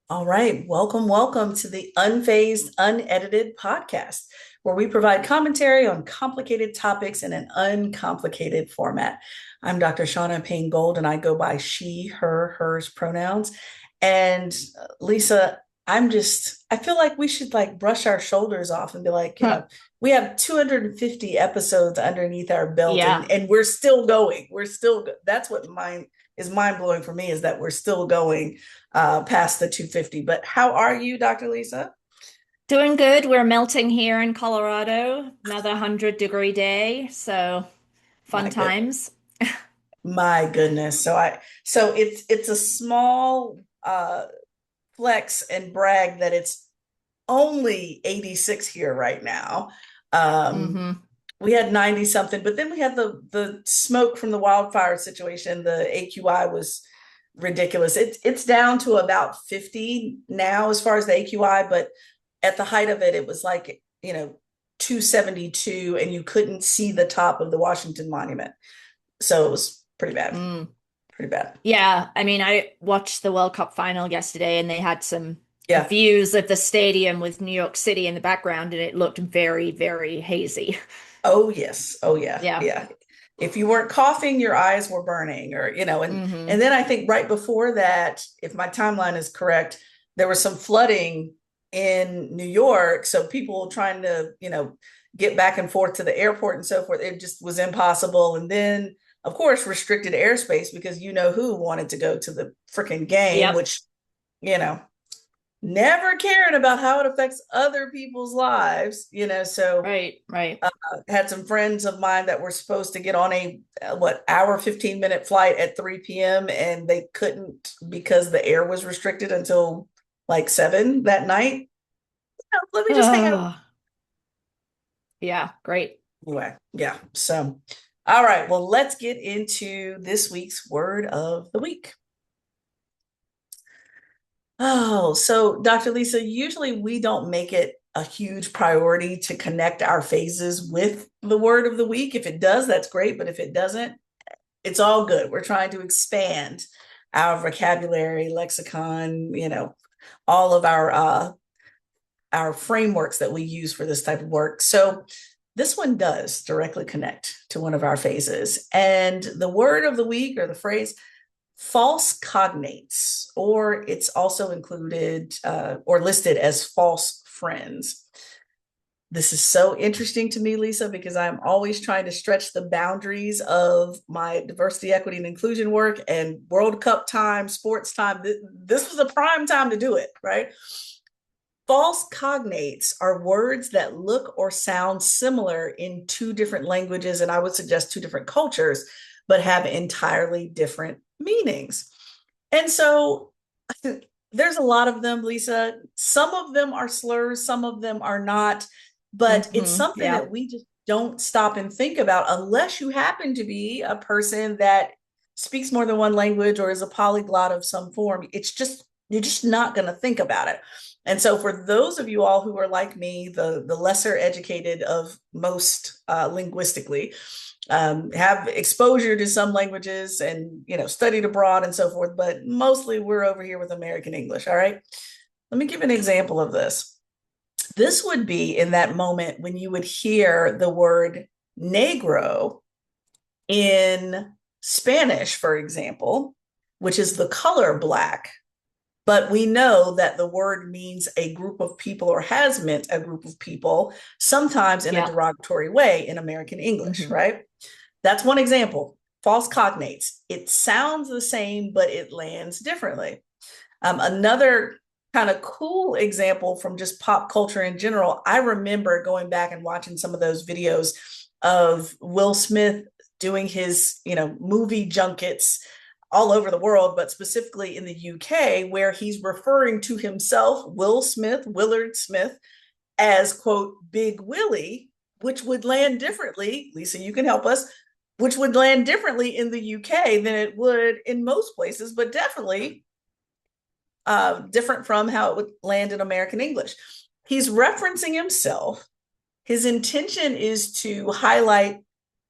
All right. Welcome to the Unfazed, Unedited podcast, where we provide commentary on complicated topics in an uncomplicated format. I'm Dr. Shaunna Payne Gold, and I go by she, her, hers pronouns. And Lisa, I feel like we should like brush our shoulders off and be like, Huh. we have 250 episodes underneath our belt Yeah, and we're still going. That's what mine is mind blowing for me is that we're still going past the 250. But how are you, Dr. Lisa? doing good. We're melting here in Colorado. Another 100-degree day, so fun My goodness. times. My goodness. So it's a small flex and brag that it's only 86 here right now. Um, hmm we had 90 something, but then we had the smoke from the wildfire situation. The AQI was ridiculous. It's down to about 50 now as far as the AQI, but at the height of it, it was like, 272, and you couldn't see the top of the Washington Monument. So it was pretty bad. Mm. Pretty bad. Yeah, I mean, I watched the World Cup final yesterday, and they had some Yeah. views of the stadium with New York City in the background, and it looked very, very hazy. Oh yes. Oh yeah. Yeah. Yeah. If you weren't coughing, your eyes were burning, and hmm then I think right before that, if my timeline is correct, there was some flooding in New York. So people trying to, get back and forth to the airport and so forth, it just was impossible. And then, of course, restricted airspace because you know who wanted to go to the freaking game, Yep. which, you know, never caring about how it affects other people's lives. So Right, right. had some friends of mine that were supposed to get on a what hour 15-minute flight at 3 p.m. and they couldn't because the air was restricted until like 7 that night. Let me just hang out. Oh, yeah, great. Anyway, yeah. So, all right. Well, let's get into this week's word of the week. Oh, so Dr. Lisa, usually we don't make it a huge priority to connect our phases with the word of the week. If it does, that's great. But if it doesn't, it's all good. We're trying to expand our vocabulary, lexicon, all of our frameworks that we use for this type of work. So this one does directly connect to one of our phases. And the word of the week or the phrase false cognates, or it's also included or listed as false friends. This is so interesting to me, Lisa, because I'm always trying to stretch the boundaries of my diversity, equity, and inclusion work and World Cup time, sports time. This was a prime time to do it, right? False cognates are words that look or sound similar in two different languages, and I would suggest two different cultures, but have entirely different meanings. And so there's a lot of them, Lisa. Some of them are slurs, some of them are not, but it's something Yeah. that we just don't stop and think about unless you happen to be a person that speaks more than one language or is a polyglot of some form. You're just not going to think about it. And so, for those of you all who are like me, the lesser educated of most linguistically, have exposure to some languages and studied abroad and so forth, but mostly we're over here with American English. All right, let me give an example of this. This would be in that moment when you would hear the word negro in Spanish, for example, which is the color black. But we know that the word means a group of people or has meant a group of people, sometimes in a Yeah. derogatory way in American English, hmm right? That's one example. False cognates. It sounds the same, but it lands differently. Another kind of cool example from just pop culture in general, I remember going back and watching some of those videos of Will Smith doing his, movie junkets all over the world, but specifically in the UK, where he's referring to himself, Will Smith, Willard Smith, as, quote, Big Willie, which would land differently. Lisa, you can help us, which would land differently in the UK than it would in most places, but definitely different from how it would land in American English. He's referencing himself. His intention is to highlight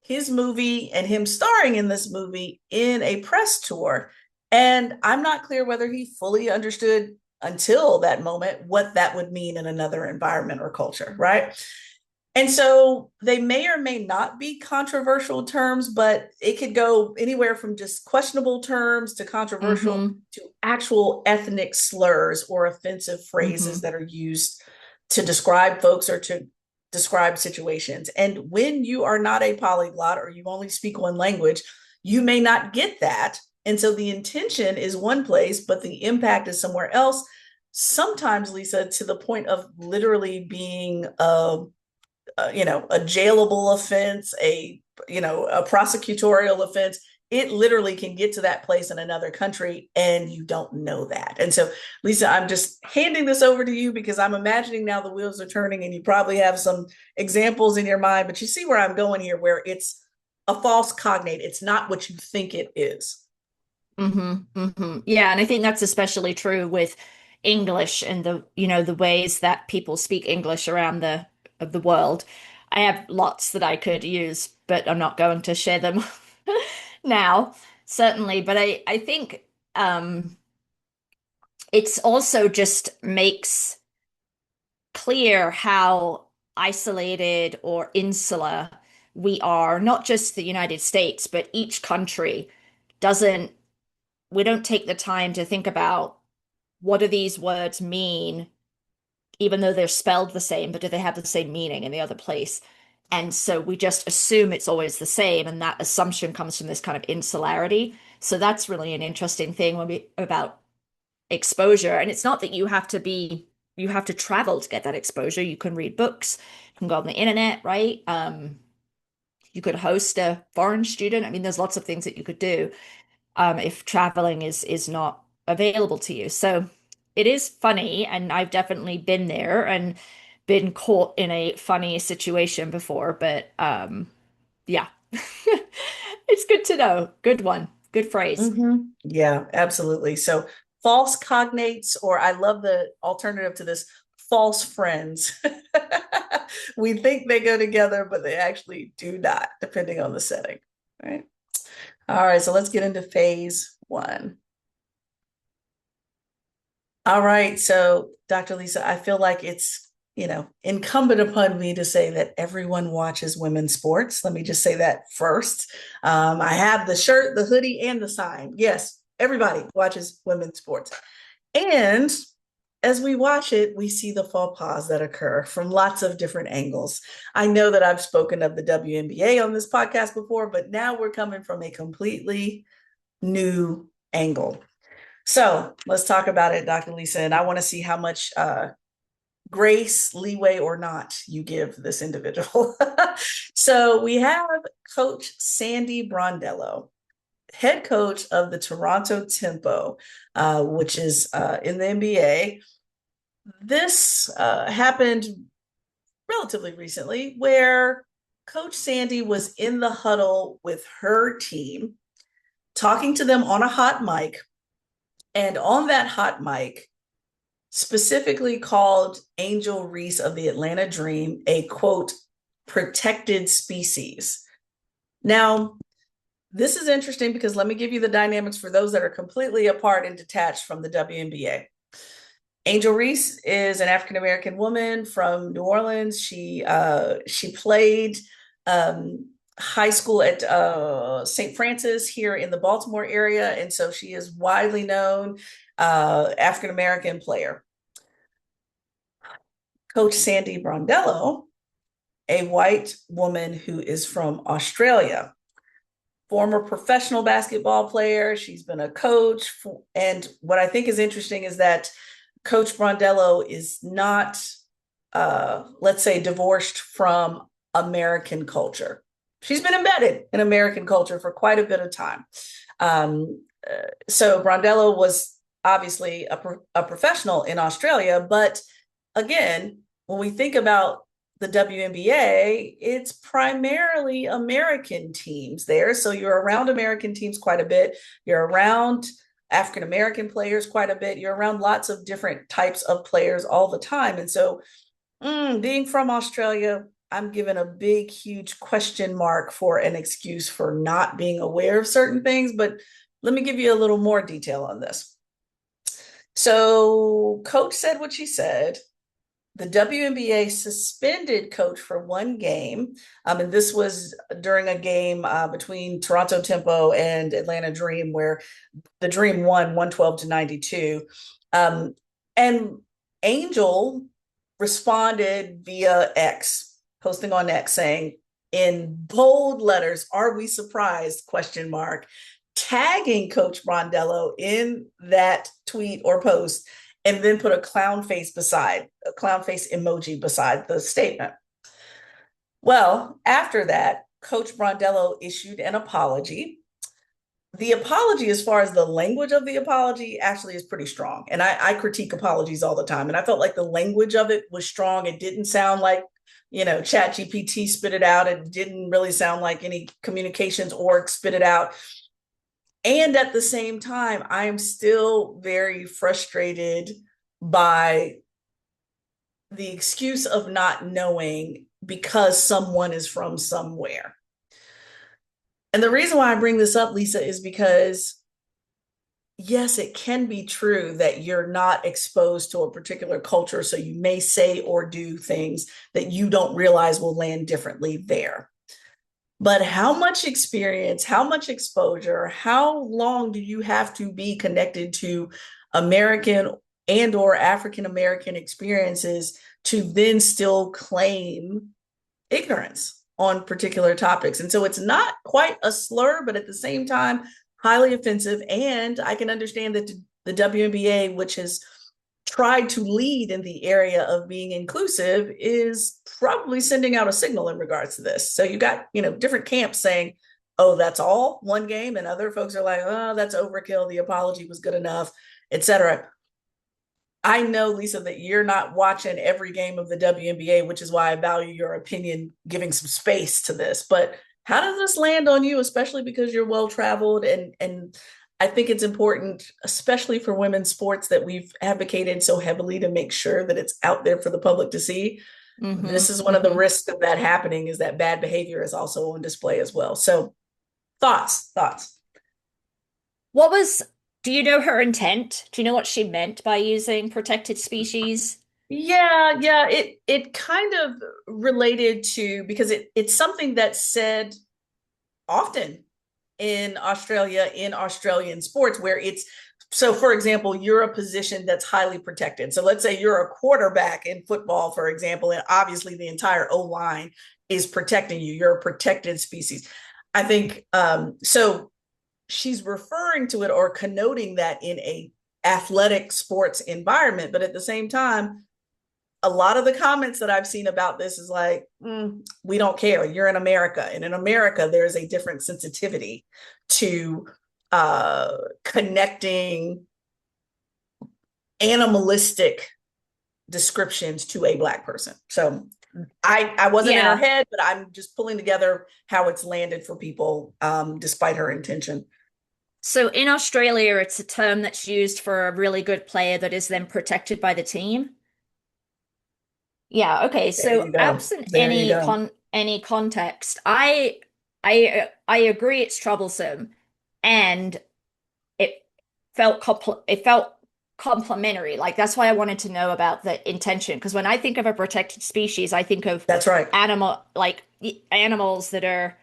his movie and him starring in this movie in a press tour. And I'm not clear whether he fully understood until that moment what that would mean in another environment or culture, right? And so they may or may not be controversial terms, but it could go anywhere from just questionable terms to controversial Mm-hmm. to actual ethnic slurs or offensive phrases Mm-hmm. that are used to describe folks or to describe situations. And when you are not a polyglot or you only speak one language, you may not get that. And so the intention is one place, but the impact is somewhere else. Sometimes, Lisa, to the point of literally being a jailable offense, a prosecutorial offense. It literally can get to that place in another country and you don't know that. And so, Lisa, I'm just handing this over to you because I'm imagining now the wheels are turning and you probably have some examples in your mind, but you see where I'm going here, where it's a false cognate. It's not what you think it is. Mm-hmm. Mm-hmm. Yeah, and I think that's especially true with English and the ways that people speak English around the world. I have lots that I could use, but I'm not going to share them now, certainly. But I think it's also just makes clear how isolated or insular we are, not just the United States, but each country doesn't, we don't take the time to think about what do these words mean, even though they're spelled the same, but do they have the same meaning in the other place? And so we just assume it's always the same, and that assumption comes from this kind of insularity. So that's really an interesting thing when we about exposure. And it's not that you have to travel to get that exposure. You can read books, you can go on the internet, right? You could host a foreign student. I mean, there's lots of things that you could do if traveling is not available to you. So it is funny, and I've definitely been there and been caught in a funny situation before. But yeah, it's good to know. Good one. Good phrase. Yeah, absolutely. So false cognates, or I love the alternative to this, false friends. We think they go together, but they actually do not, depending on the setting. Right. All right. So let's get into phase one. All right. So, Dr. Lisa, I feel like it's, incumbent upon me to say that everyone watches women's sports. Let me just say that first. I have the shirt, the hoodie, and the sign. Yes, everybody watches women's sports. And as we watch it, we see the faux pas that occur from lots of different angles. I know that I've spoken of the WNBA on this podcast before, but now we're coming from a completely new angle. So let's talk about it, Dr. Lisa. And I want to see how much grace, leeway, or not you give this individual. So we have Coach Sandy Brondello, head coach of the Toronto Tempo, which is in the NBA. This happened relatively recently where Coach Sandy was in the huddle with her team, talking to them on a hot mic. And on that hot mic, specifically called Angel Reese of the Atlanta Dream a quote, protected species. Now, this is interesting because let me give you the dynamics for those that are completely apart and detached from the WNBA. Angel Reese is an African American woman from New Orleans. She played high school at St. Francis here in the Baltimore area, and so she is widely known African American player. Coach Sandy Brondello, a white woman who is from Australia, former professional basketball player. She's been a coach. And what I think is interesting is that Coach Brondello is not, let's say, divorced from American culture. She's been embedded in American culture for quite a bit of time. So Brondello was obviously a professional in Australia, but again, when we think about the WNBA, it's primarily American teams there. So you're around American teams quite a bit. You're around African American players quite a bit. You're around lots of different types of players all the time. And so, being from Australia, I'm given a big, huge question mark for an excuse for not being aware of certain things. But let me give you a little more detail on this. So coach said what she said. The WNBA suspended coach for one game. And this was during a game between Toronto Tempo and Atlanta Dream, where the Dream won 112 to 92. And Angel responded via X, posting on X saying, in bold letters, "Are we surprised?" Question mark, tagging Coach Brondello in that tweet or post, and then put a clown face emoji beside the statement. Well, after that, Coach Brondello issued an apology. The apology, as far as the language of the apology, actually is pretty strong. And I critique apologies all the time. And I felt like the language of it was strong. It didn't sound like, Chat GPT spit it out. It didn't really sound like any communications org spit it out. And at the same time, I am still very frustrated by the excuse of not knowing because someone is from somewhere. And the reason why I bring this up, Lisa, is because yes, it can be true that you're not exposed to a particular culture. So you may say or do things that you don't realize will land differently there. But how much experience, how much exposure, how long do you have to be connected to American and or African American experiences to then still claim ignorance on particular topics? And so it's not quite a slur, but at the same time, highly offensive. And I can understand that the WNBA, which has tried to lead in the area of being inclusive, is probably sending out a signal in regards to this. So you got, different camps saying, oh, that's all one game. And other folks are like, oh, that's overkill. The apology was good enough, etc. I know, Lisa, that you're not watching every game of the WNBA, which is why I value your opinion, giving some space to this. But how does this land on you, especially because you're well traveled? And I think it's important, especially for women's sports, that we've advocated so heavily to make sure that it's out there for the public to see. Mm-hmm, This is one of the mm-hmm. risks of that happening, is that bad behavior is also on display as well. So thoughts. What was, do you know her intent? Do you know what she meant by using protected species? Yeah. It kind of related to, because it's something that's said often in Australia, in Australian sports, where it's, so for example, you're a position that's highly protected. So let's say you're a quarterback in football, for example, and obviously the entire O line is protecting you. You're a protected species. I think so. She's referring to it or connoting that in a athletic sports environment, but at the same time, a lot of the comments that I've seen about this is like, we don't care. You're in America. And in America, there's a different sensitivity to connecting animalistic descriptions to a Black person. So I wasn't in her Yeah. head, but I'm just pulling together how it's landed for people, despite her intention. So in Australia, it's a term that's used for a really good player that is then protected by the team. Yeah, okay. There So you go. absent There you go. any context, I agree it's troublesome, and it it felt complimentary. Like that's why I wanted to know about the intention. Because when I think of a protected species, I think of That's right. animals that are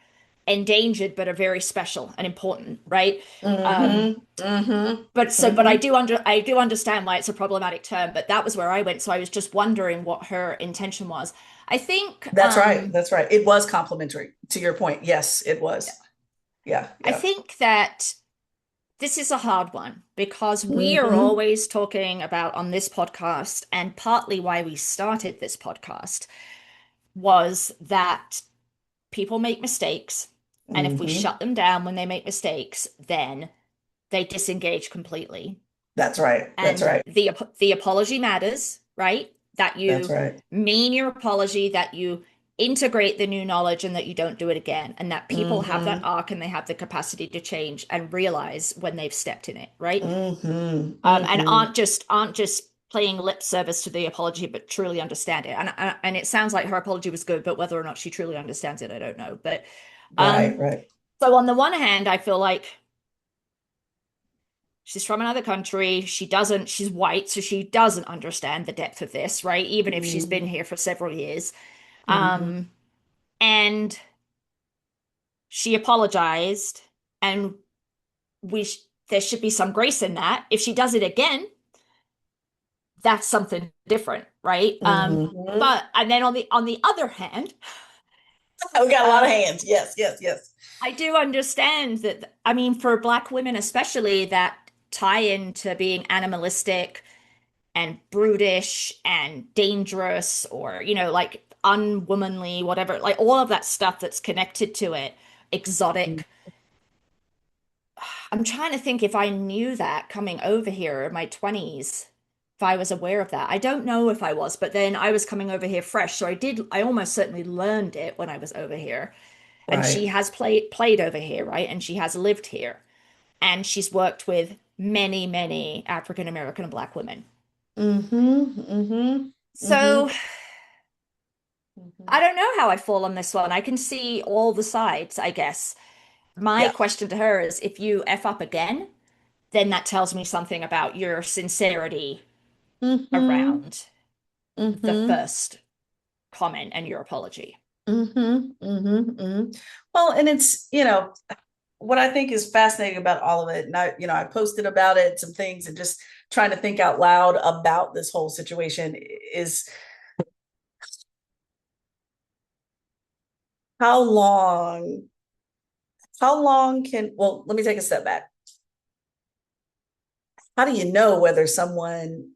endangered but are very special and important, right? Um, Mm-hmm. Mm-hmm. but Mm-hmm. I do understand why it's a problematic term, but that was where I went. So I was just wondering what her intention was. I think That's right. That's right. It was complimentary to your point. Yes, it was. Yeah. I Yeah. think that this is a hard one because we are Mm-hmm. always talking about on this podcast, and partly why we started this podcast was that people make mistakes, and if we Mm-hmm. shut them down when they make mistakes, then they disengage completely. That's right. That's And right. the apology matters, right? That That's you right. mean your apology, that you integrate the new knowledge and that you don't do it again, and that people have that Mm-hmm. arc and they have the capacity to change and realize when they've stepped in it, right? Mm-hmm. And Mm-hmm. aren't just playing lip service to the apology, but truly understand it. And it sounds like her apology was good, but whether or not she truly understands it, I don't know. But Right. um, Right. so on the one hand, I feel like She's from another country. She's white, so she doesn't understand the depth of this, right? Even if she's been Mhm. here for several years. Mhm. Um, and she apologized, and we sh there should be some grace in that. If she does it again, that's something different, right? Mhm. But and then on the other hand, We got a lot of um, hands. Yes, yes, yes. I do understand that. I mean, for Black women especially, that tie into being animalistic and brutish and dangerous, or like unwomanly, whatever, like all of that stuff that's connected to it, exotic. I'm trying to think if I knew that coming over here in my 20s, if I was aware of that. I don't know if I was, but then I was coming over here fresh, so I almost certainly learned it when I was over here. And she Right. has played over here, right? And she has lived here. And she's worked with many, many African American and Black women. Mm-hmm. Mm-hmm. Mm-hmm. So Mm-hmm. I don't know how I fall on this one. I can see all the sides, I guess. My Yeah. question to her is if you F up again, then that tells me something about your sincerity Mm-hmm. around the Mm-hmm. first comment and your apology. Mm-hmm. Mm-hmm. Mm-hmm. Well, and it's, what I think is fascinating about all of it, and I posted about it, some things, and just trying to think out loud about this whole situation is how long, well, let me take a step back. How do you know whether someone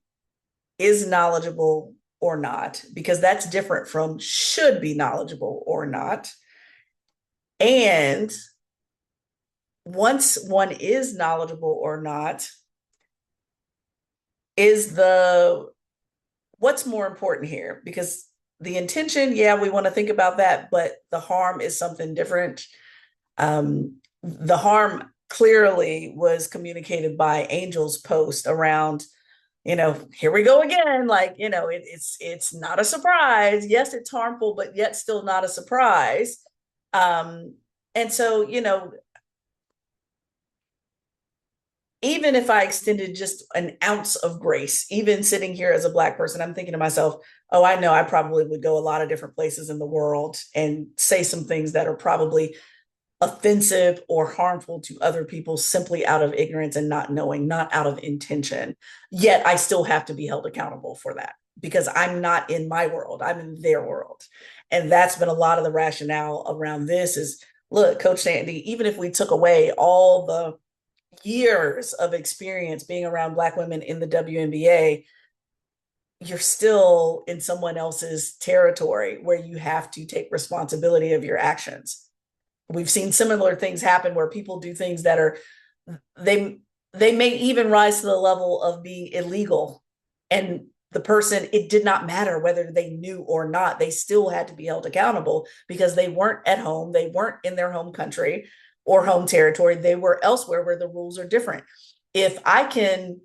is knowledgeable or not? Because that's different from should be knowledgeable or not. And once one is knowledgeable or not, is the what's more important here? Because the intention, yeah, we want to think about that, but the harm is something different. The harm clearly was communicated by Angel's post around, here we go again. Like, it's not a surprise. Yes, it's harmful, but yet still not a surprise. Um, and so, even if I extended just an ounce of grace, even sitting here as a Black person, I'm thinking to myself, oh, I know I probably would go a lot of different places in the world and say some things that are probably offensive or harmful to other people simply out of ignorance and not knowing, not out of intention. Yet I still have to be held accountable for that because I'm not in my world, I'm in their world. And that's been a lot of the rationale around this is look, Coach Sandy, even if we took away all the years of experience being around Black women in the WNBA, you're still in someone else's territory where you have to take responsibility of your actions. We've seen similar things happen where people do things that are they they may even rise to the level of being illegal, and the person, it did not matter whether they knew or not, they still had to be held accountable because they weren't at home, they weren't in their home country or home territory, they were elsewhere where the rules are different. If I can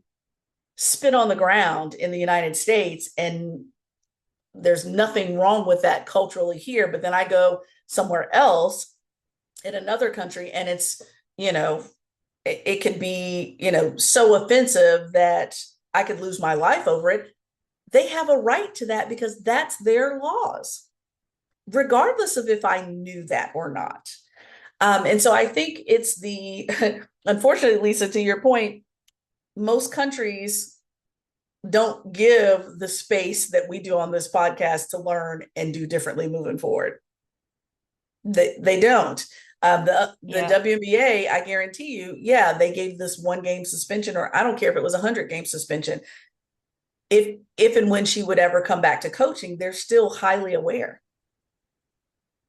spit on the ground in the United States and there's nothing wrong with that culturally here, but then I go somewhere else in another country and it's, you know, it could be, so offensive that I could lose my life over it. They have a right to that because that's their laws, regardless of if I knew that or not. And so I think it's unfortunately, Lisa, to your point, most countries don't give the space that we do on this podcast to learn and do differently moving forward. They don't. The Yeah. WNBA, I guarantee you, yeah, they gave this 1 game suspension, or I don't care if it was 100 game suspension. If and when she would ever come back to coaching, they're still highly aware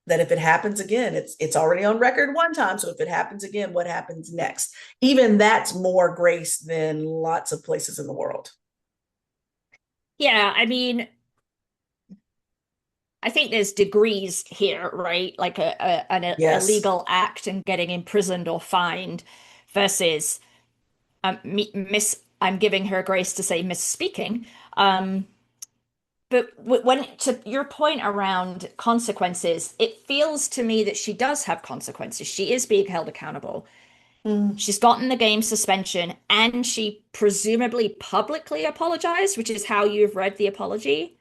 that if it happens again, it's already on record 1 time. So if it happens again, what happens next? Even that's more grace than lots of places in the world. Yeah, I mean, I think there's degrees here, right? Like an Yes. illegal act and getting imprisoned or fined versus I'm giving her grace to say misspeaking. Um, but when to your point around consequences, it feels to me that she does have consequences. She is being held accountable. Mm. She's gotten the game suspension and she presumably publicly apologized, which is how you've read the apology.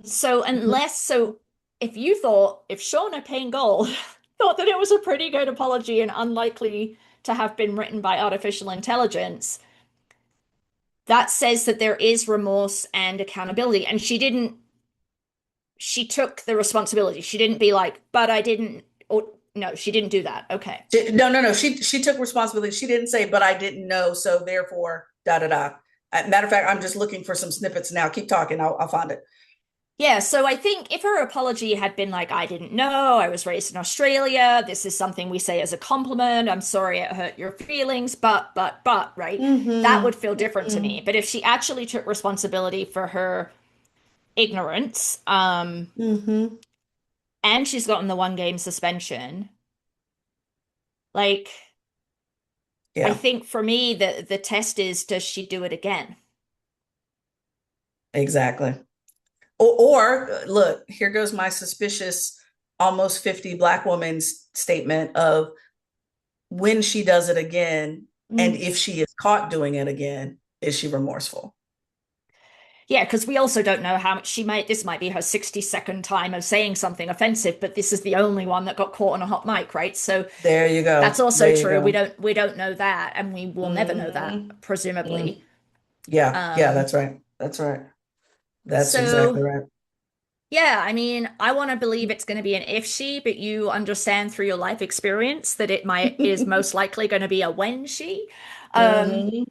So if you thought, if Shaunna Payne Gold thought that it was a pretty good apology and unlikely to have been written by artificial intelligence, that says that there is remorse and accountability. And she took the responsibility. She didn't be like, but I didn't, or no, she didn't do that. Okay. No, no, no. She took responsibility. She didn't say, but I didn't know, so therefore, da da da. Matter of fact, I'm just looking for some snippets now. Keep talking. I'll find it. Yeah, so I think if her apology had been like, I didn't know, I was raised in Australia, this is something we say as a compliment, I'm sorry it hurt your feelings, but, right? That Mm-hmm. would feel different to me. Mm-hmm. But if she actually took responsibility for her ignorance, Mm-hmm. and she's gotten the 1 game suspension, like, I Yeah, think for me, the test is, does she do it again? exactly. Or look, here goes my suspicious almost 50 Black woman's statement of when she does it again, and Mm. if she is caught doing it again, is she remorseful? Yeah, because we also don't know how much this might be her 62nd time of saying something offensive, but this is the only one that got caught on a hot mic, right? So There you that's go. also There you true. We go. don't we don't know that, and we will never know that, Mm-hmm. presumably. Mm. Yeah, yeah, Um, that's right. That's right. That's so exactly right. yeah, I mean, I want to believe it's going to be an if she, but you understand through your life experience that it might is most likely going to be a when she. Um, Hmm.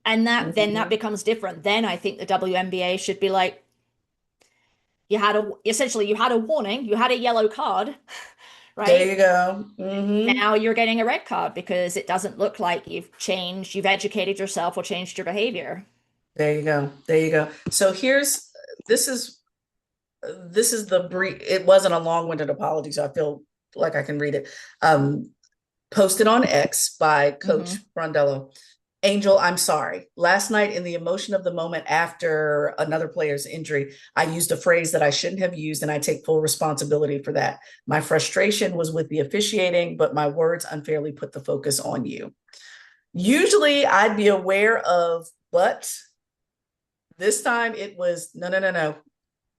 and that Hmm. becomes different. Then I think the WNBA should be like, you had a warning, you had a yellow card, There right? you go. Hmm. Now you're getting a red card because it doesn't look like you've educated yourself or changed your behavior. There you go. There you go. So here's this is this is the brief. It wasn't a long-winded apology, so I feel like I can read it. Posted on X by Coach Hmm. Brondello. Angel, I'm sorry. Last night, in the emotion of the moment after another player's injury, I used a phrase that I shouldn't have used, and I take full responsibility for that. My frustration was with the officiating, but my words unfairly put the focus on you. Usually, I'd be aware of, but this time it was no, no, no, no.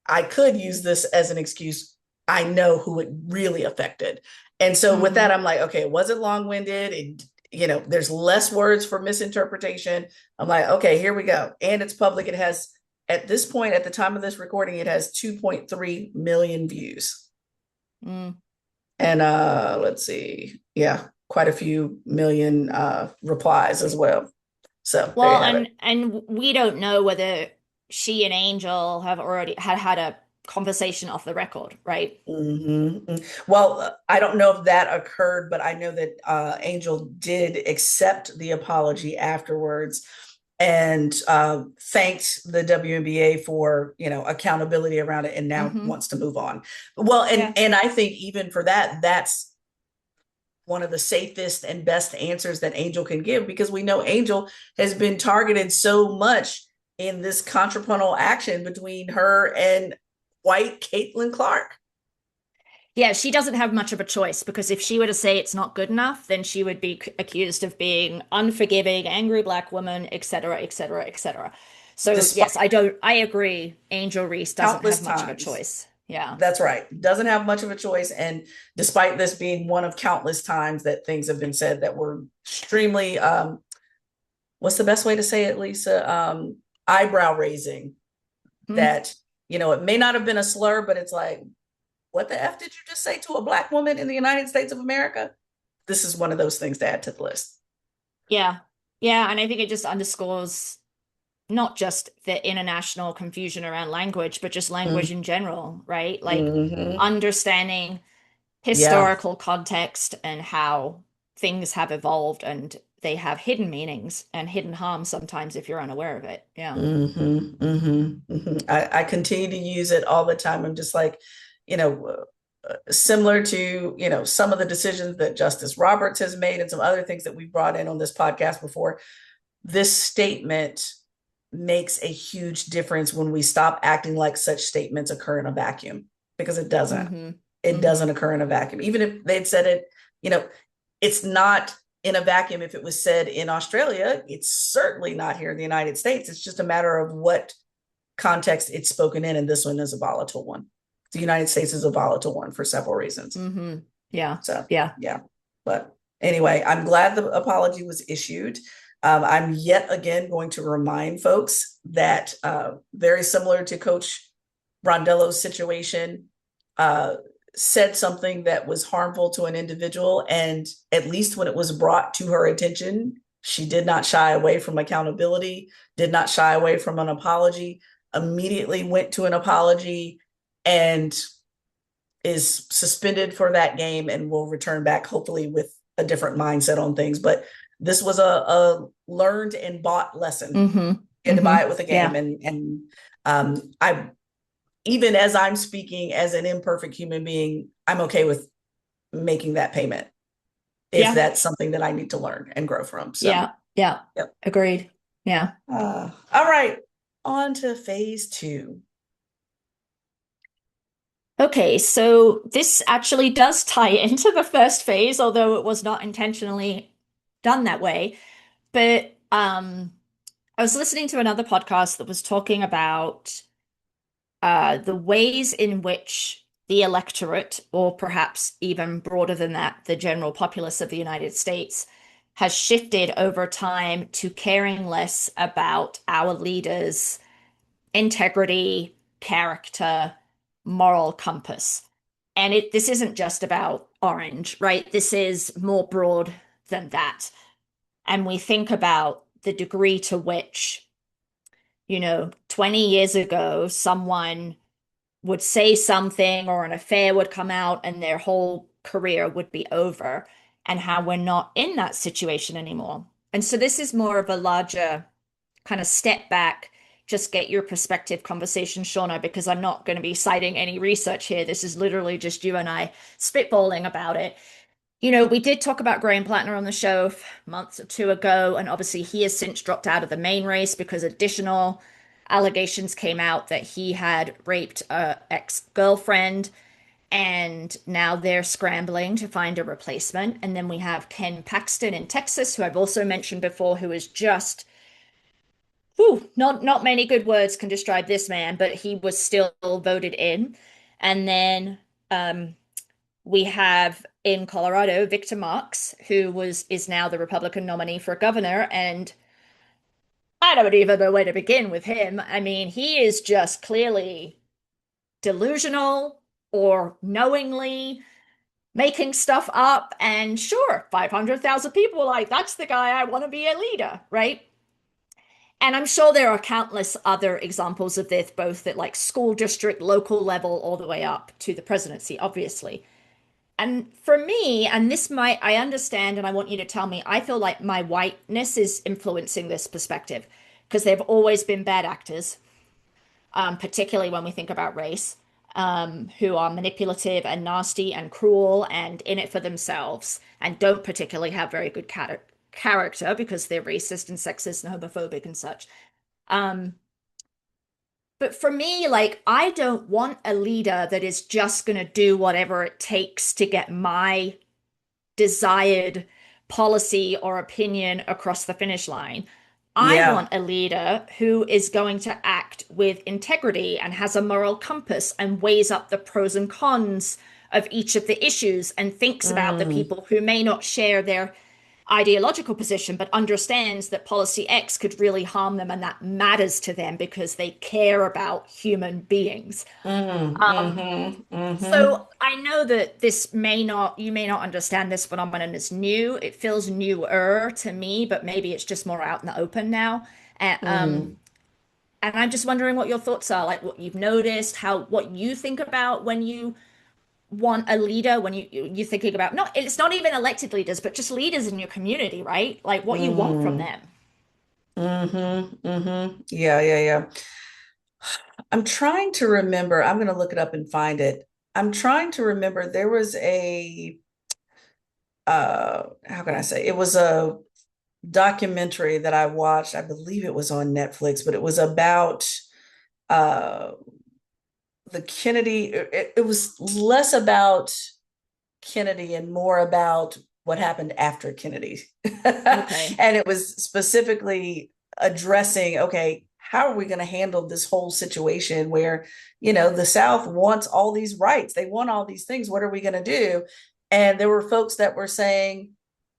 I could use this as an excuse. I know who it really affected. And so with that, Hmm. I'm like, okay, it wasn't long-winded. There's less words for misinterpretation. I'm like, okay, here we go. And it's public. It has, at this point, at the time of this recording, it has 2.3 million views. Mm. And let's see. Yeah, quite a few million replies as well. So there you Well, have it. and we don't know whether she and Angel have already had a conversation off the record, right? Mm-hmm. Well, I don't know if that occurred, but I know that Angel did accept the apology afterwards and thanked the WNBA for accountability around it, and now Hmm. wants to move on. Well, and Yeah. and I think even for that, that's one of the safest and best answers that Angel can give, because we know Angel has been targeted so much in this contrapuntal action between her and white Caitlin Clark. Yeah, she doesn't have much of a choice because if she were to say it's not good enough, then she would be accused of being unforgiving, angry black woman, etc., etc., etc. So Despite yes, I agree. Angel Reese doesn't have countless much of a times. choice. Yeah. That's right. Doesn't have much of a choice. And despite this being one of countless times that things have been said that were extremely, what's the best way to say it, Lisa? Eyebrow raising, Hmm. that, it may not have been a slur, but it's like, what the F did you just say to a Black woman in the United States of America? This is one of those things to add to the list. Yeah. Yeah, and I think it just underscores not just the international confusion around language, but just language in general, right? Like Mm-hmm. understanding Yeah. historical context and how things have evolved and they have hidden meanings and hidden harm sometimes if you're unaware of it. Yeah. Mm-hmm. Mm-hmm. Mm-hmm. I continue to use it all the time. I'm just like, you know, similar to some of the decisions that Justice Roberts has made and some other things that we brought in on this podcast before. This statement makes a huge difference when we stop acting like such statements occur in a vacuum, because it Hmm. doesn't Hmm. occur in a vacuum. Even if they'd said it, you know it's not in a vacuum, if it was said in Australia, it's certainly not here in the United States. It's just a matter of what context it's spoken in, and this one is a volatile one. The United States is a volatile one for several reasons. Mm-hmm. Yeah. So Yeah. yeah, but anyway, I'm glad the apology was issued. I'm yet again going to remind folks that very similar to Coach Brondello's situation, uh, said something that was harmful to an individual, and at least when it was brought to her attention, she did not shy away from accountability, did not shy away from an apology, immediately went to an apology, and is suspended for that game and will return back hopefully with a different mindset on things. But this was a learned and bought lesson. Mm-hmm. You had to buy Mm-hmm. it with a game. Yeah. And I, even as I'm speaking as an imperfect human being, I'm okay with making that payment if Yeah. that's something that I need to learn and grow from. So, Yeah. Yeah. yep. Agreed. Yeah. All right, on to phase two. Okay, so this actually does tie into the first phase, although it was not intentionally done that way. But I was listening to another podcast that was talking about the ways in which the electorate, or perhaps even broader than that, the general populace of the United States, has shifted over time to caring less about our leaders' integrity, character, moral compass. And this isn't just about Orange, right? This is more broad than that. And we think about the degree to which, 20 years ago, someone would say something or an affair would come out and their whole career would be over, and how we're not in that situation anymore. And so this is more of a larger kind of step back, just get your perspective conversation, Shaunna, because I'm not going to be citing any research here. This is literally just you and I spitballing about it. We did talk about Graham Plattner on the show a month or two ago, and obviously he has since dropped out of the main race because additional allegations came out that he had raped a ex-girlfriend, and now they're scrambling to find a replacement. And then we have Ken Paxton in Texas, who I've also mentioned before, who is just, whew, not many good words can describe this man, but he was still voted in. And then we have in Colorado Victor Marx, who is now the Republican nominee for governor, and I don't even know where to begin with him. I mean, he is just clearly delusional or knowingly making stuff up. And sure, 500,000 people like, that's the guy I want to be a leader, right? And I'm sure there are countless other examples of this, both at like school district, local level, all the way up to the presidency, obviously. And for me, and this might, I understand, and I want you to tell me, I feel like my whiteness is influencing this perspective because they've always been bad actors, particularly when we think about race, who are manipulative and nasty and cruel and in it for themselves and don't particularly have very good character because they're racist and sexist and homophobic and such. Um, but for me, like, I don't want a leader that is just going to do whatever it takes to get my desired policy or opinion across the finish line. I Yeah. want a leader who is going to act with integrity and has a moral compass and weighs up the pros and cons of each of the issues and thinks about the Mm, people who may not share their ideological position, but understands that policy X could really harm them and that matters to them because they care about human beings. mm-hmm. So I know that you may not understand this phenomenon as new. It feels newer to me, but maybe it's just more out in the open now. And, Mm. and I'm just wondering what your thoughts are, like what you've noticed, what you think about when you want a leader, when you're thinking about not, it's not even elected leaders, but just leaders in your community, right? Like what you want from Mm. them. Yeah, yeah, yeah. I'm trying to remember. I'm going to look it up and find it. I'm trying to remember. There was how can I say? It was a documentary that I watched. I believe it was on Netflix, but it was about uh the Kennedy. It was less about Kennedy and more about what happened after Kennedy. Okay. And it was specifically addressing, okay, how are we going to handle this whole situation where, the South wants all these rights, they want all these things, what are we going to do? And there were folks that were saying,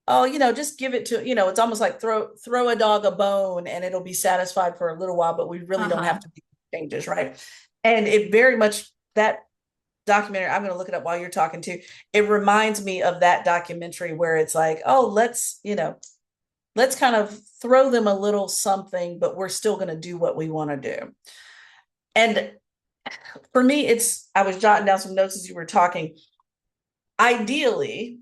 oh, just give it to, it's almost like throw a dog a bone and it'll be satisfied for a little while, but we really don't have Uh-huh. to make changes, right? And it very much, that documentary, I'm going to look it up while you're talking too. It reminds me of that documentary where it's like, oh, let's kind of throw them a little something, but we're still going to do what we want to do. And for me, I was jotting down some notes as you were talking. Ideally,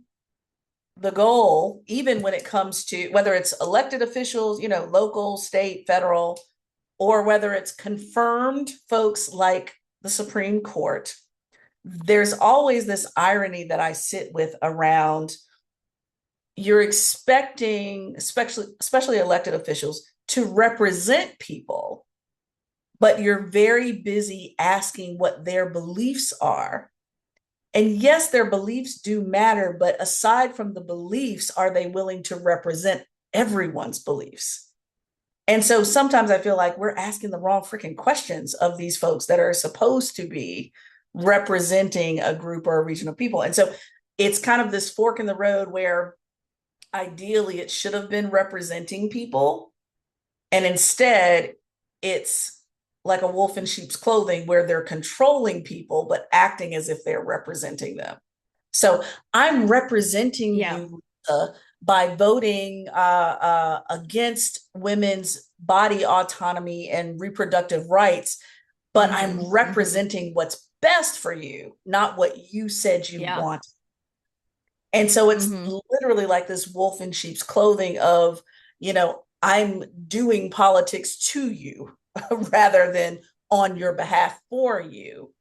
the goal, even when it comes to whether it's elected officials, local, state, federal, or whether it's confirmed folks like the Supreme Court, there's always this irony that I sit with around, you're expecting, especially elected officials, to represent people, but you're very busy asking what their beliefs are. And yes, their beliefs do matter, but aside from the beliefs, are they willing to represent everyone's beliefs? And so sometimes I feel like we're asking the wrong freaking questions of these folks that are supposed to be representing a group or a region of people. And so it's kind of this fork in the road where ideally it should have been representing people. And instead, it's like a wolf in sheep's clothing where they're controlling people, but acting as if they're representing them. So I'm representing Yeah. you by voting against women's body autonomy and reproductive rights, but Mm-hmm. I'm Mm-hmm. representing what's best for you, not what you said you Yeah. want. And so it's Mm-hmm. literally like this wolf in sheep's clothing of, I'm doing politics to you rather than on your behalf for you.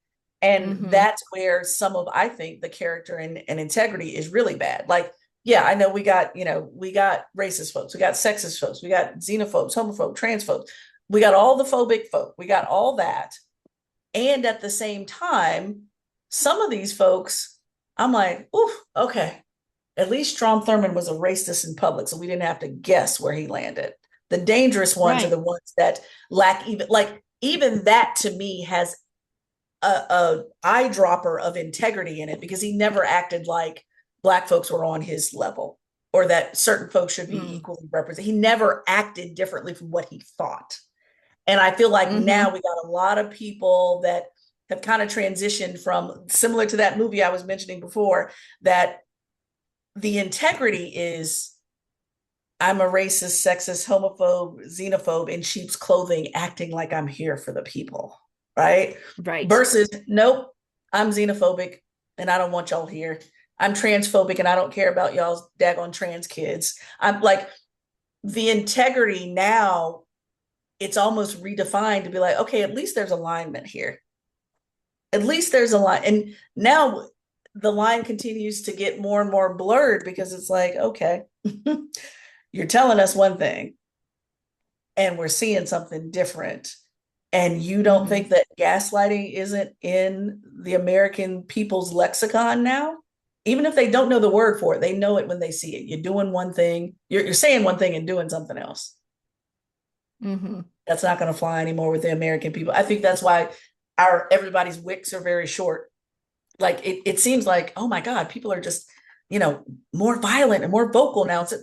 And Mm-hmm. that's where some of, I think, the character and integrity is really bad. Like, yeah, I know we got racist folks, we got sexist folks, we got xenophobes, homophobes, trans folks, we got all the phobic folk, we got all that. And at the same time, some of these folks, I'm like, oof, okay, at least Strom Thurmond was a racist in public, so we didn't have to guess where he landed. The dangerous ones are Right. the ones that lack even that to me has a eyedropper of integrity in it because he never acted like Black folks were on his level or that certain folks should be Mm. equally represented. He never acted differently from what he thought. And I feel like now Mm-hmm. we got a lot of people that have kind of transitioned from, similar to that movie I was mentioning before, that the integrity is, I'm a racist, sexist, homophobe, xenophobe in sheep's clothing, acting like I'm here for the people, right? Right. Versus, nope, I'm xenophobic and I don't want y'all here. I'm transphobic and I don't care about y'all's daggone trans kids. I'm like, the integrity now, it's almost redefined to be like, okay, at least there's alignment here. At least there's a line. And now the line continues to get more and more blurred because it's like, okay, you're telling us one thing and we're seeing something different. And you don't Mm-hmm. think that gaslighting isn't in the American people's lexicon now? Even if they don't know the word for it, they know it when they see it. You're doing one thing, you're saying one thing and doing something else. Mm-hmm. That's not going to fly anymore with the American people. I think that's why our everybody's wicks are very short. Like it seems like, oh my God, people are just, more violent and more vocal now. So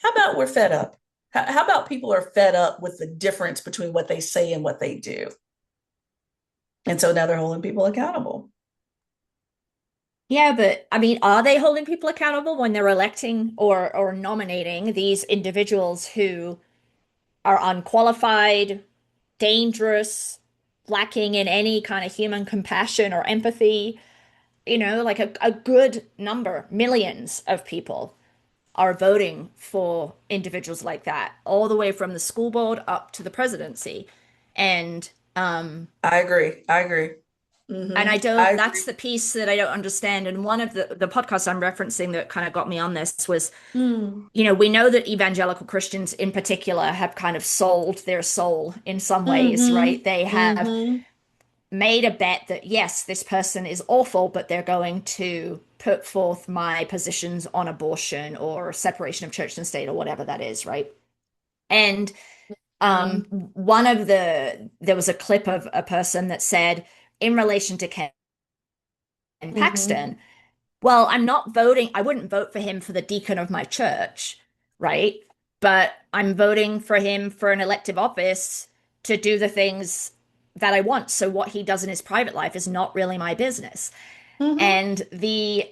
how about we're fed up? How about people are fed up with the difference between what they say and what they do? And so now they're holding people accountable. Yeah, but I mean, are they holding people accountable when they're electing or nominating these individuals who are unqualified, dangerous, lacking in any kind of human compassion or empathy? Like a good number, millions of people are voting for individuals like that, all the way from the school board up to the presidency. And I agree. I agree. I I don't, agree. that's the piece that I don't understand. And one of the podcasts I'm referencing that kind of got me on this was, Mm. we know that evangelical Christians in particular have kind of sold their soul in some ways, Mm-hmm. right? They have Mm-hmm. made a bet that yes, this person is awful, but they're going to put forth my positions on abortion or separation of church and state or whatever that is, right? And Mhm. one of there was a clip of a person that said in relation to Ken Mhm. Paxton, well, I'm not voting, I wouldn't vote for him for the deacon of my church, right? But I'm voting for him for an elective office to do the things that I want. So what he does in his private life is not really my business. Mhm. And the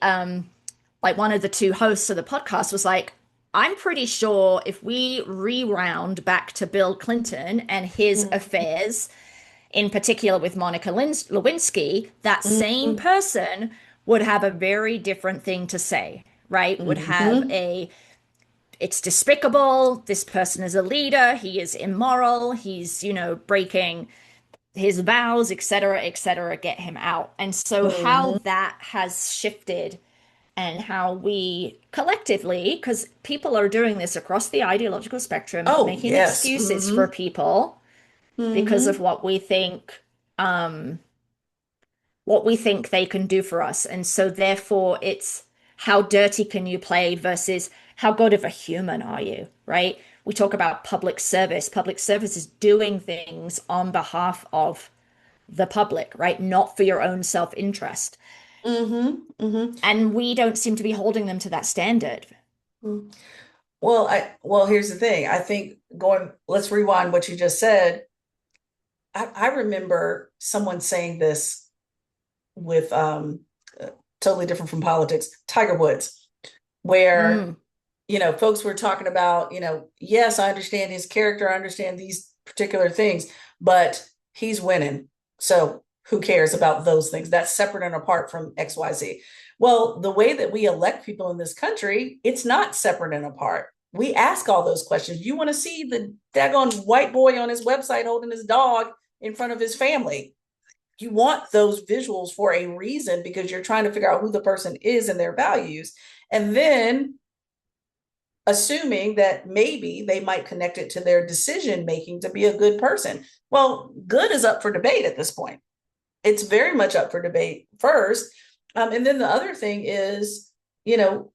like one of the two hosts of the podcast was like, I'm pretty sure if we rewound back to Bill Clinton and his Mhm. affairs, in particular with Monica Lewinsky, that same Mhm. person would have a very different thing to say, right? Would have Mhm. a, it's despicable. This person is a leader. He is immoral. He's, breaking his vows, et cetera, get him out. And so, how Mhm. that has shifted and how we collectively, because people are doing this across the ideological spectrum, Oh, making yes. excuses for Mhm. people because of Mhm. um, what we think they can do for us. And so, therefore, it's how dirty can you play versus how good of a human are you, right? We talk about public service. Public service is doing things on behalf of the public, right? Not for your own self-interest. Mhm. Mhm. And we don't seem to be holding them to that standard. Mhm. Well, here's the thing. I think let's rewind what you just said. I remember someone saying this with uh, totally different from politics, Tiger Woods, where Mm, folks were talking about, yes, I understand his character, I understand these particular things, but he's winning. So who cares about those things? That's separate and apart from XYZ. Well, the way that we elect people in this country, it's not separate and apart. We ask all those questions. You want to see the daggone white boy on his website holding his dog in front of his family. You want those visuals for a reason because you're trying to figure out who the person is and their values. And then assuming that maybe they might connect it to their decision making to be a good person. Well, good is up for debate at this point. It's very much up for debate first. And then the other thing is, you know,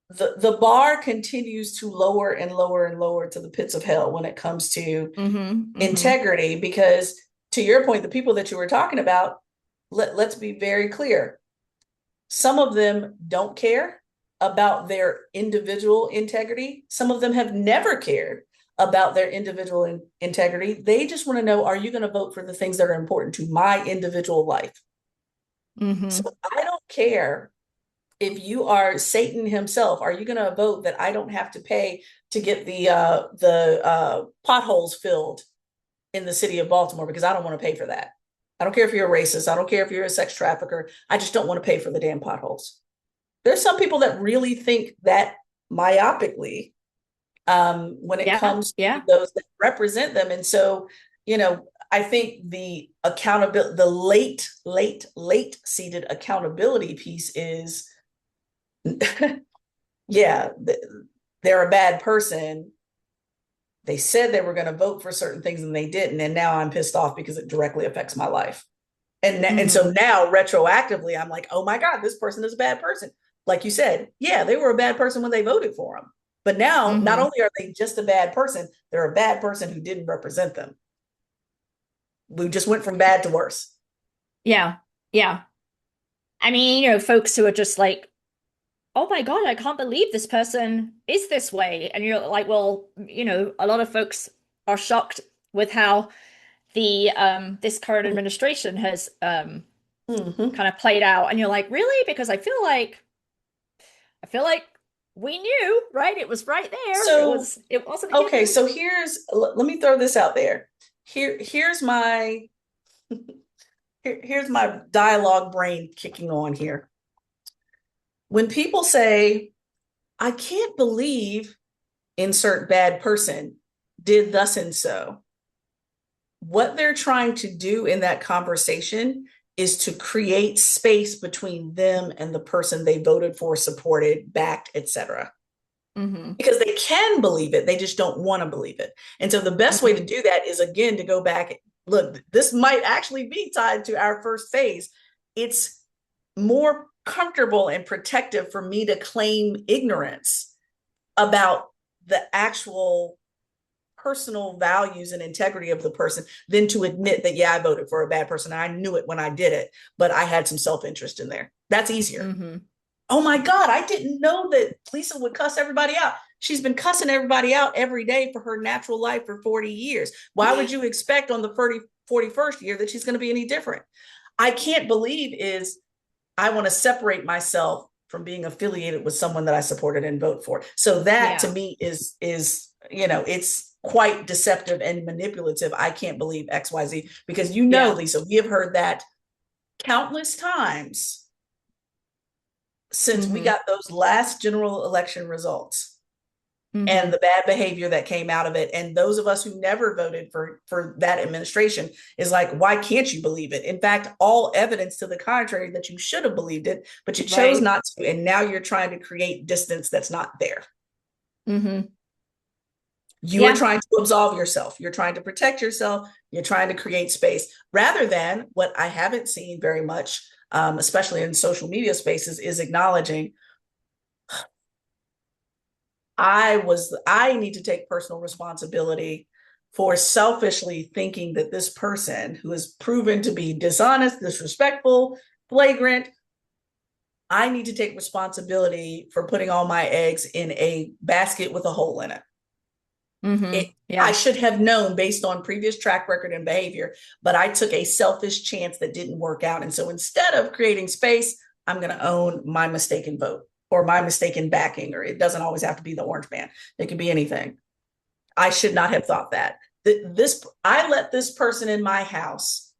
the bar continues to lower and lower and lower to the pits of hell when it comes to mm-hmm, mm-hmm, integrity. Because to your point, the people that you were talking about, let's be very clear. Some of them don't care about their individual integrity. Some of them have never cared about their individual integrity. They just want to know, are you going to vote for the things that are important to my individual life? mm-hmm. So I don't care if you are Satan himself. Are you going to vote that I don't have to pay to get the potholes filled in the city of Baltimore because I don't want to pay for that? I don't care if you're a racist. I don't care if you're a sex trafficker. I just don't want to pay for the damn potholes. There's some people that really think that myopically when it Yeah, comes to yeah. those that represent them. And so, I think the accountability, the late seated accountability piece is, yeah, they're a bad person. They said they were going to vote for certain things and they didn't. And now I'm pissed off because it directly affects my life. And Mm-hmm, so now retroactively, I'm like, oh my God, this person is a bad person. Like you said, yeah, they were a bad person when they voted for them. But now, not mm-hmm. only are they just a bad person, they're a bad person who didn't represent them. We just went from bad to worse. Yeah, yeah. I mean, folks who are just like, oh my God, I can't believe this person is this way. And you're like, well, a lot of folks are shocked with how the this current administration has Mm-hmm. kind of played out. And you're like, really? Because I feel like we knew, right? It was right there. So, It wasn't okay, hidden. so let me throw this out there. Here's my here's my dialogue brain kicking on here. When people say, I can't believe insert bad person did thus and so, what they're trying to do in that conversation is to create space between them and the person they voted for, supported, backed, etc. Mm-hmm. Because they can believe it, they just don't want to believe it. And so the best way Mm-hmm. to do that is again to go back look, this might actually be tied to our first phase. It's more comfortable and protective for me to claim ignorance about the actual personal values and integrity of the person than to admit that, yeah, I voted for a bad person. I knew it when I did it, but I had some self-interest in there. That's easier. Mm-hmm. Oh my God, I didn't know that Lisa would cuss everybody out. She's been cussing everybody out every day for her natural life for 40 years. Why would you expect on the 41st year that she's going to be any different? I can't believe is I want to separate myself from being affiliated with someone that I supported and vote for. So that to Yeah. me is it's quite deceptive and manipulative. I can't believe XYZ because Yeah. Lisa, we have heard that countless times since we Mm-hmm. got those last general election results and Mm-hmm. the bad behavior that came out of it. And those of us who never voted for that administration is like, why can't you believe it? In fact, all evidence to the contrary that you should have believed it, but you chose Right. not to. And now you're trying to create distance that's not there. Mm-hmm. You are Yeah. trying to absolve yourself. You're trying to protect yourself. You're trying to create space rather than what I haven't seen very much, especially in social media spaces, is acknowledging I need to take personal responsibility for selfishly thinking that this person who is proven to be dishonest, disrespectful, flagrant, I need to take responsibility for putting all my eggs in a basket with a hole in it. Mm-hmm. I Yeah. should have known based on previous track record and behavior, but I took a selfish chance that didn't work out. And so instead of creating space, I'm going to own my mistaken vote or my mistaken backing, or it doesn't always have to be the orange man. It could be anything. I should not have thought that. I let this person in my house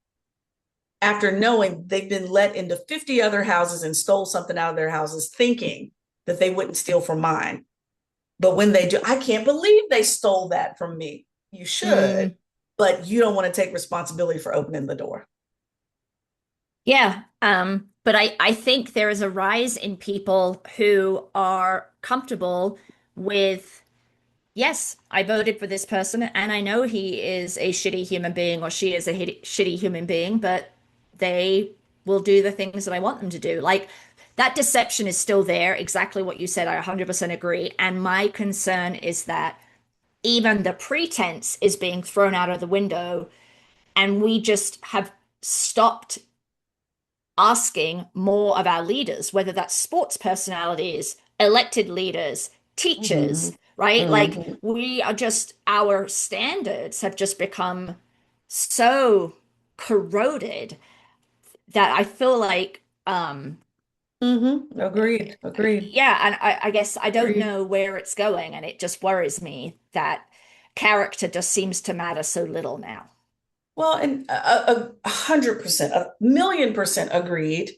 after knowing they've been let into 50 other houses and stole something out of their houses, thinking that they wouldn't steal from mine. But when they do, I can't believe they stole that from me. You should, Mm. but you don't want to take responsibility for opening the door. Yeah. But I think there is a rise in people who are comfortable with, yes, I voted for this person and I know he is a shitty human being or she is a shitty human being, but they will do the things that I want them to do. Like that deception is still there, exactly what you said. I 100% agree. And my concern is that even the pretense is being thrown out of the window, and we just have stopped asking more of our leaders, whether that's sports personalities, elected leaders, Mm-hmm. teachers, right? Like Mm-hmm. we are just, our standards have just become so corroded that I feel like, Mm-hmm. Agreed. Agreed. yeah, and I guess I don't Agreed. know where it's going, and it just worries me that character just seems to matter so little now. Well, and 100%, 1,000,000% agreed.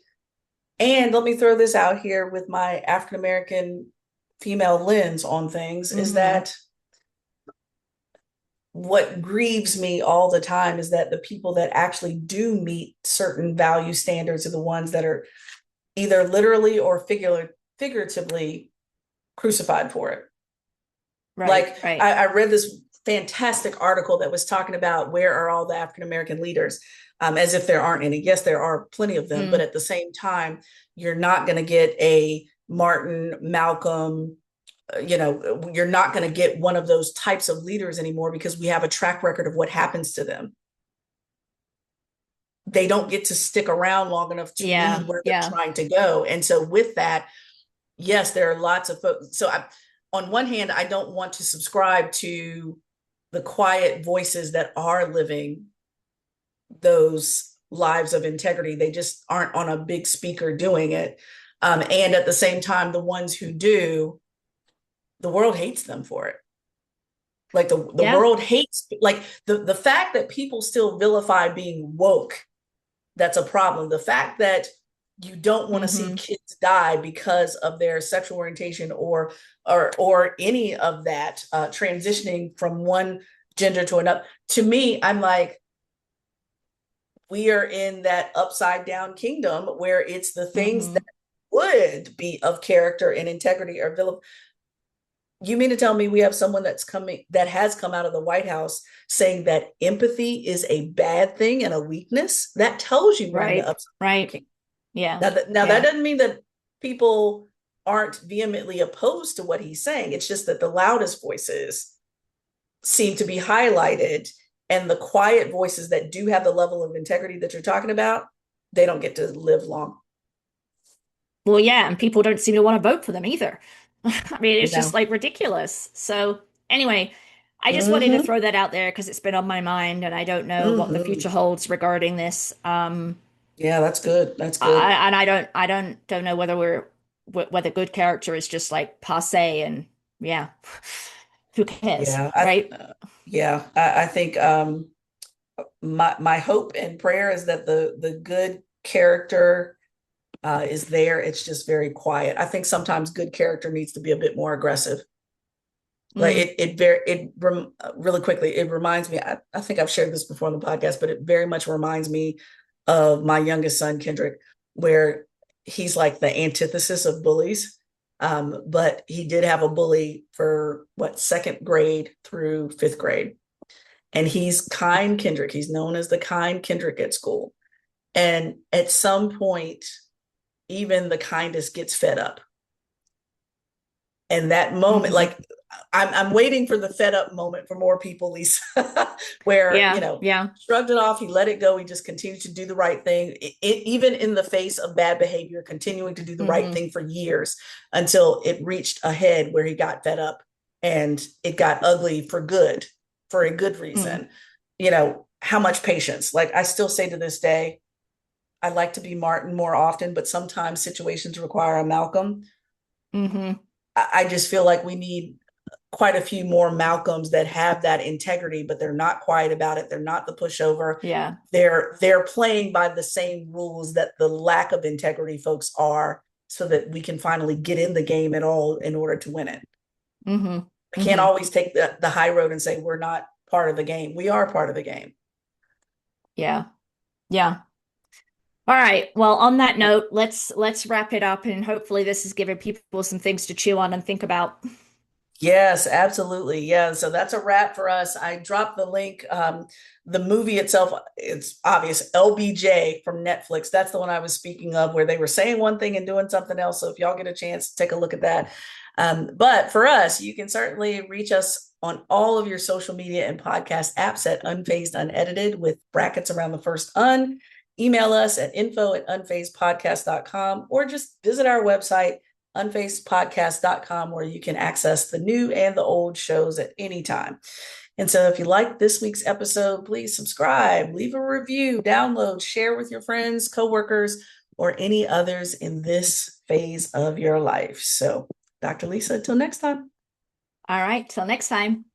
And let me throw this out here with my African American female lens on things is Hmm. that what grieves me all the time is that the people that actually do meet certain value standards are the ones that are either literally or figuratively crucified for it. Right, Like right. I read this fantastic article that was talking about where are all the African American leaders, as if there aren't any. Yes, there are plenty of them, but Mm, at the same time, you're not going to get a Martin, Malcolm. You're not going to get one of those types of leaders anymore because we have a track record of what happens to them. They don't get to stick around long enough to yeah, lead where they're yeah. trying to go. And so, with that, yes, there are lots of folks. So, on one hand, I don't want to subscribe to the quiet voices that are living those lives of integrity. They just aren't on a big speaker doing it. And at the same time, the ones who do, the world hates them for it. Like the Yeah. world hates, like the fact that people still vilify being woke, that's a problem. The fact that you don't want to see Hmm. kids die because of their sexual orientation or any of that, transitioning from one gender to another. To me, I'm like, we are in that upside down kingdom where it's the things that Hmm. would be of character and integrity or You mean to tell me we have someone that has come out of the White House saying that empathy is a bad thing and a weakness? That tells you we're in the Right, upside right. down. Yeah, Now that yeah. doesn't mean that people aren't vehemently opposed to what he's saying. It's just that the loudest voices seem to be highlighted, and the quiet voices that do have the level of integrity that you're talking about, they don't get to live long. Well, yeah, and people don't seem to want to vote for them either. I mean, it's just No. like ridiculous. So, anyway, I just wanted to Mm-hmm. throw that out there because it's been on my mind and I don't know what the Mm-hmm. future holds regarding this. Yeah, that's good. That's good. I don't know whether whether good character is just like passe and yeah, who cares, Yeah, right? I think my hope and prayer is that the good character is there. It's just very quiet. I think sometimes good character needs to be a bit more aggressive. Like Mm, really quickly, it reminds me. I think I've shared this before on the podcast, but it very much reminds me of my youngest son, Kendrick, where he's like the antithesis of bullies. But he did have a bully for what, second grade through fifth grade. And he's kind Kendrick. He's known as the kind Kendrick at school. And at some point, even the kindest gets fed up. And that moment, hmm. like I'm waiting for the fed up moment for more people, Lisa, where, Yeah, yeah. shrugged it off, he let it go, he just continued to do the right thing, even in the face of bad behavior, continuing to do the right Hmm. thing for years until it reached a head where he got fed up and it got ugly for good, for a good Mm, reason. How much patience? Like I still say to this day, I like to be Martin more often, but sometimes situations require a Malcolm. hmm. I just feel like we need quite a few more Malcolms that have that integrity, but they're not quiet about it. They're not the pushover. Yeah. They're playing by the same rules that the lack of integrity folks are, so that we can finally get in the game at all in order to win it. Hmm. We can't Hmm. always take the high road and say we're not part of the game. We are part of the game. Yeah. Yeah. All right. Well, on that note, let's wrap it up and hopefully this is giving people some things to chew on and think about. Yes, absolutely. Yeah. So that's a wrap for us. I dropped the link. The movie itself, it's obvious, LBJ from Netflix. That's the one I was speaking of, where they were saying one thing and doing something else. So if y'all get a chance, take a look at that. But for us, you can certainly reach us on all of your social media and podcast apps at Unfazed Unedited with brackets around the first un. Email us at info@unfazedpodcast.com, or just visit our website unfacedpodcast.com, where you can access the new and the old shows at any time. And so if you like this week's episode, please subscribe, leave a review, download, share with your friends, coworkers, or any others in this phase of your life. So, Dr. Lisa, until next time. All right. Till next time.